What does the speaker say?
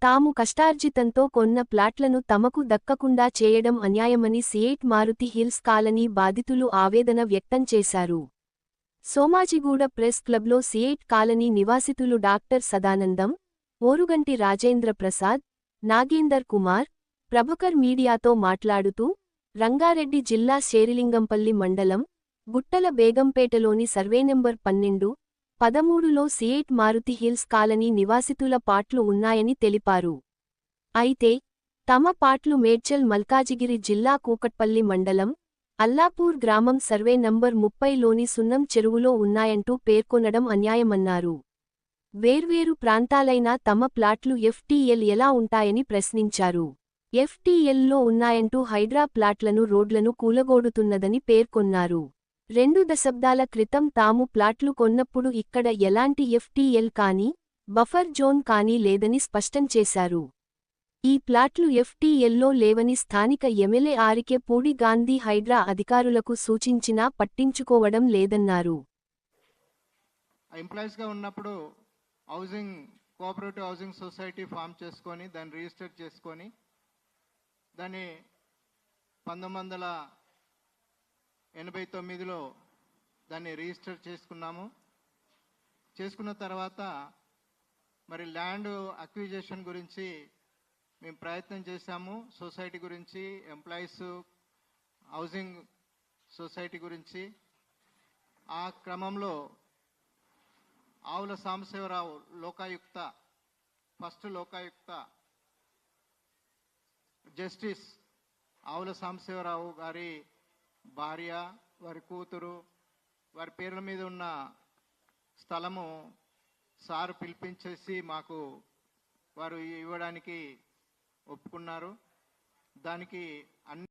తాము కష్టార్జితంతో కొన్న ప్లాట్లను తమకు దక్కకుండా చేయడం అన్యాయమని సియేట్ మారుతి హిల్స్ కాలనీ బాధితులు ఆవేదన వ్యక్తం చేశారు. సోమాజిగూడ ప్రెస్ క్లబ్లో సియేట్ కాలనీ నివాసితులు డాక్టర్ సదానందం, ఓరుగంటి రాజేంద్ర ప్రసాద్, నాగేందర్ కుమార్, ప్రభకర్ మీడియాతో మాట్లాడుతూ, రంగారెడ్డి జిల్లా శేరిలింగంపల్లి మండలం, గుట్టల బేగంపేటలోని సర్వే నెంబర్ 12, 13లో సియేట్ మారుతి హిల్స్ కాలనీ నివాసితుల పాట్లు ఉన్నాయని తెలిపారు. అయితే, తమ పాట్లు మేడ్చల్ మల్కాజిగిరి జిల్లా కూకట్పల్లి మండలం, అల్లాపూర్ గ్రామం సర్వే నంబర్ 30లోని సున్నం చెరువులో ఉన్నాయంటూ పేర్కొనడం అన్యాయమన్నారు. వేర్వేరు ప్రాంతాలైనా తమ ప్లాట్లు ఎఫ్టీఎల్ ఎలా ఉంటాయని ప్రశ్నించారు. ఎఫ్టీఎల్లో ఉన్నాయంటూ హైడ్రా ప్లాట్లను రోడ్లను కూలగొడుతున్నదని పేర్కొన్నారు. 2 దశాబ్దాల క్రితం తాము ప్లాట్లు కొన్నప్పుడు ఇక్కడ ఎలాంటి ఎఫ్టీఎల్ కానీ, బఫర్ జోన్ కానీ లేదని స్పష్టం చేశారు. ఈ ప్లాట్లు ఎఫ్టీఎల్లో లేవని స్థానిక ఎమ్మెల్యే ఆరికె పూడి గాంధీ హైడ్రా అధికారులకు సూచించినా పట్టించుకోవడం లేదన్నారు. ఎంప్లాయీస్గా ఉన్నప్పుడు కోఆపరేటివ్ హౌసింగ్ సొసైటీ ఫామ్ చేసుకొని దాన్ని రిజిస్టర్ చేసుకొని దాన్ని 1989లో దాన్ని రిజిస్టర్ చేసుకున్నాము. చేసుకున్న తర్వాత మరి ల్యాండ్ అక్విజిషన్ గురించి మేము ప్రయత్నం చేశాము. సొసైటీ గురించి, ఎంప్లాయీస్ హౌసింగ్ సొసైటీ గురించి. ఆ క్రమంలో ఆవుల సాంబశివరావు లోకాయుక్త, ఫస్ట్ లోకాయుక్త జస్టిస్ ఆవుల సాంబశివరావు గారి భార్య, వారి కూతురు, వారి పేర్ల మీద ఉన్న స్థలము సారు పిలిపించేసి మాకు వారు ఇవ్వడానికి ఒప్పుకున్నారు. దానికి అన్ని